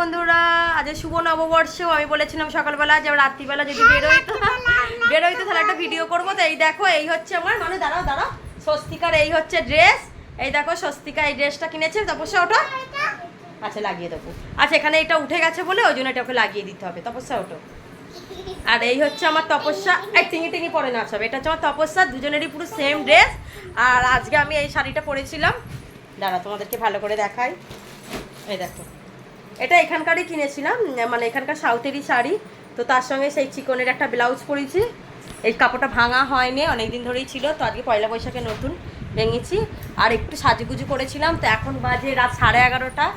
বন্ধুরা, আজ শুভ নববর্ষ। আমি বলেছিলাম সকালবেলা যে রাত্রিবেলা যদি বেরোইতো তাহলে একটা ভিডিও করবো। তো এই দেখো, এই হচ্ছে আমার মানে দাঁড়াও স্বস্তিকার এই হচ্ছে ড্রেস। এই দেখো স্বস্তিকা এই ড্রেসটা কিনেছে। তপস্যা ওটা আচ্ছা লাগিয়ে দেবো। আচ্ছা এখানে এটা উঠে গেছে বলে ওই জন্য এটা ওকে লাগিয়ে দিতে হবে। তপস্যা ওটো। আর এই হচ্ছে আমার তপস্যা। এই টিঙি পরে না সব। এটা হচ্ছে আমার তপস্যা, দুজনেরই পুরো সেম ড্রেস। আর আজকে আমি এই শাড়িটা পরেছিলাম। দাঁড়া তোমাদেরকে ভালো করে দেখাই। এই দেখো, এটা এখানকারই কিনেছিলাম, মানে এখানকার সাউথেরই শাড়ি। তো তার সঙ্গে সেই চিকনের একটা ব্লাউজ পরেছি। এই কাপড়টা ভাঙা হয়নি, অনেক দিন ধরেই ছিল। তো আজকে পয়লা বৈশাখে নতুন ভেঙেছি। আর একটু সাজুগুজু করেছিলাম। তো এখন বাজে রাত 11:30।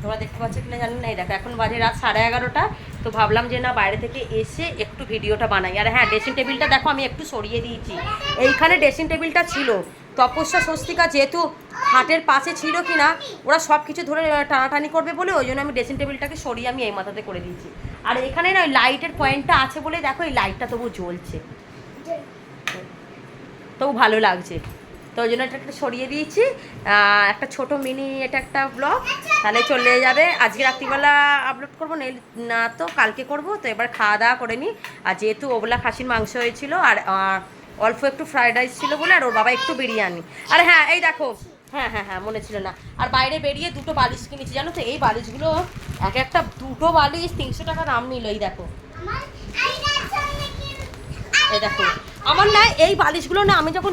তোমরা দেখতে পাচ্ছ কিনা জানি না। এই দেখো এখন বাজে রাত 11:30। তো ভাবলাম যে না, বাইরে থেকে এসে একটু ভিডিওটা বানাই। আর হ্যাঁ, ড্রেসিং টেবিলটা দেখো আমি একটু সরিয়ে দিয়েছি। এইখানে ড্রেসিং টেবিলটা ছিল, তপস্যা স্বস্তিকা যেহেতু হাটের পাশে ছিল কিনা ওরা সব কিছু ধরে টানাটানি করবে বলে ওই জন্য আমি ড্রেসিং টেবিলটাকে সরিয়ে আমি এই মাথাতে করে দিয়েছি। আর এখানে না ওই লাইটের পয়েন্টটা আছে বলে দেখো এই লাইটটা তবু জ্বলছে, তবু ভালো লাগছে। তো ওই জন্য এটা একটা সরিয়ে দিয়েছি। একটা ছোট মিনি এটা একটা ব্লগ তাহলে চলে যাবে। আজকে রাত্রিবেলা আপলোড করবো না তো কালকে করব। তো এবার খাওয়া দাওয়া করে নিই। আর যেহেতু ওগুলা খাসির মাংস হয়েছিল আর অল্প একটু ফ্রাইড রাইস ছিল বলে, আর ওর বাবা একটু বিরিয়ানি। আর হ্যাঁ এই দেখো, হ্যাঁ মনে ছিল না। আর বাইরে বেরিয়ে দুটো বালিশ কিনেছি জানো তো। এই বালিশগুলো এক একটা দুটো বালিশ 300 টাকা দাম নিল। এই দেখো, এই দেখো আমার না এই বালিশগুলো না, আমি যখন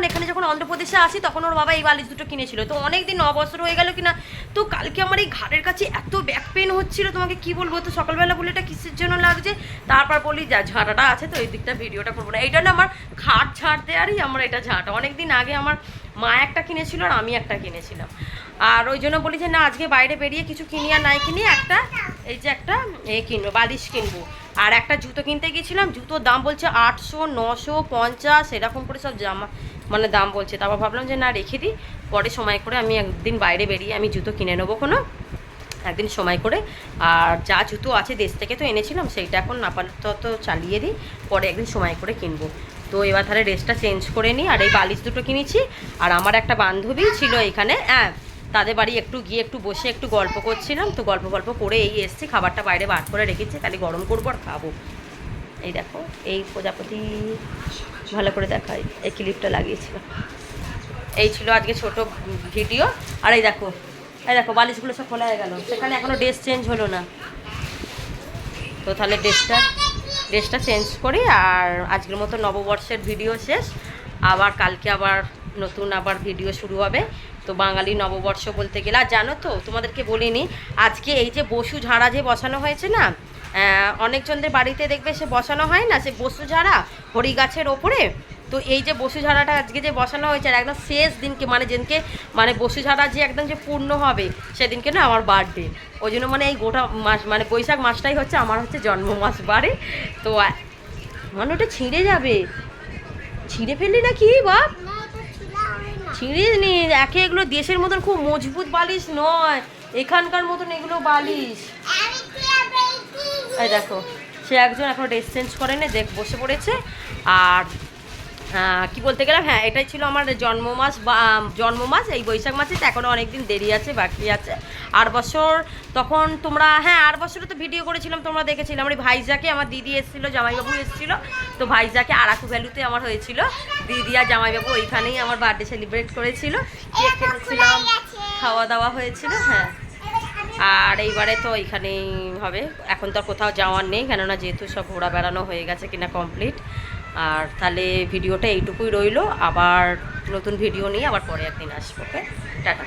এখানে অন্ধ্রপ্রদেশে আসি তখন ওর বাবা এই বালিশ দুটো কিনেছিল। তো অনেক দিন 9 বছর হয়ে গেল কিনা। তো কালকে আমার এই ঘাড়ের কাছে এত ব্যাক পেন হচ্ছিল, তোমাকে কি বলবো। তো সকালবেলা বলে এটা কিসের জন্য লাগছে, তারপর বলি যা ঝাঁটাটা আছে তো এই দিকটা ভিডিওটা করবো না। এইটা না আমার ঘাট ঝাঁট দেওয়ারই আমার এটা ঝাঁটা। অনেক দিন আগে আমার মা একটা কিনেছিল আর আমি একটা কিনেছিলাম। আর ওই জন্য বলি যে না, আজকে বাইরে বেরিয়ে কিছু কিনি আর নাই কিনি একটা এই যে একটা কিনবো, বালিশ কিনবো। আর একটা জুতো কিনতে গিয়েছিলাম, জুতোর দাম বলছে 800, 950 এরকম করে সব জামা মানে দাম বলছে। তারপর ভাবলাম যে না রেখে দিই, পরে সময় করে আমি একদিন বাইরে বেরিয়ে আমি জুতো কিনে নেবো কোনো একদিন সময় করে। আর যা জুতো আছে দেশ থেকে তো এনেছিলাম সেইটা এখন আপাতত চালিয়ে দিই, পরে একদিন সময় করে কিনবো। তো এবার তাহলে ড্রেসটা চেঞ্জ করে নিই। আর এই বালিশ দুটো কিনেছি। আর আমার একটা বান্ধবী ছিল এখানে, তাদের বাড়ি একটু গিয়ে একটু বসে একটু গল্প করছিলাম। তো গল্প করে এই এসছি, খাবারটা বাইরে বার করে রেখেছি, তাহলে গরম করবো আর খাবো। এই দেখো এই প্রজাপতি ভালো করে দেখাই, এই ক্লিপটা লাগিয়েছিল। এই ছিল আজকে ছোট ভিডিও। আর এই দেখো বালিশগুলো সব খোলা হয়ে গেল, সেখানে এখনও ড্রেস চেঞ্জ হলো না। তো তাহলে ড্রেসটা চেঞ্জ করি। আর আজকের মতো নববর্ষের ভিডিও শেষ। আবার কালকে আবার নতুন ভিডিও শুরু হবে। তো বাঙালি নববর্ষ বলতে গেলে, আর জানো তো তোমাদেরকে বলিনি, আজকে এই যে বসু ঝাড়া যে বসানো হয়েছে না, অনেকজনদের বাড়িতে দেখবে সে বসানো হয় না, সে বসু ঝাড়া হরি গাছের ওপরে। তো এই যে বসু ঝাড়াটা আজকে যে বসানো হয়েছে, আর একদম শেষ দিনকে মানে যেদিনকে মানে বসু ঝাড়া যে একদম যে পূর্ণ হবে সেদিনকে না আমার বার্থডে। ওই জন্য মানে এই গোটা মাস মানে বৈশাখ মাসটাই হচ্ছে আমার হচ্ছে জন্ম মাস বাড়ে। তো মানে ওটা ছিঁড়ে যাবে, ছিঁড়ে ফেললি না কি বাপ? ছিঁড়িস নি, একে এগুলো দেশের মতন খুব মজবুত বালিশ নয়, এখানকার মতন এগুলো বালিশ। এই দেখো সে একজন এখনো ড্রেস চেঞ্জ করেনি, বসে পড়েছে। আর কি বলতে গেলাম, হ্যাঁ এটাই ছিল আমার জন্মমাস এই বৈশাখ মাসে। তো এখনও অনেক দিন দেরি আছে, বাকি আছে। আর বছর তখন তোমরা আর বছরে তো ভিডিও করেছিলাম, তোমরা দেখেছিলাম। আমার ভাইজাকে আমার দিদি এসেছিলো, জামাইবাবু এসেছিলো। তো ভাইজাকে আরাকু ভ্যালুতে আমার হয়েছিল, দিদি আর জামাইবাবু ওইখানেই আমার বার্থডে সেলিব্রেট করেছিল, কেক কেটেছিলাম, খাওয়া দাওয়া হয়েছিল। হ্যাঁ আর এইবারে তো এইখানেই হবে। এখন তো আর কোথাও যাওয়ার নেই, কেননা যেহেতু সব ঘোরা বেড়ানো হয়ে গেছে কিনা কমপ্লিট। আর তাহলে ভিডিওটা এইটুকুই রইলো। আবার নতুন ভিডিও নিয়ে আবার পরে একদিন আসবো। ওকে, টাটা।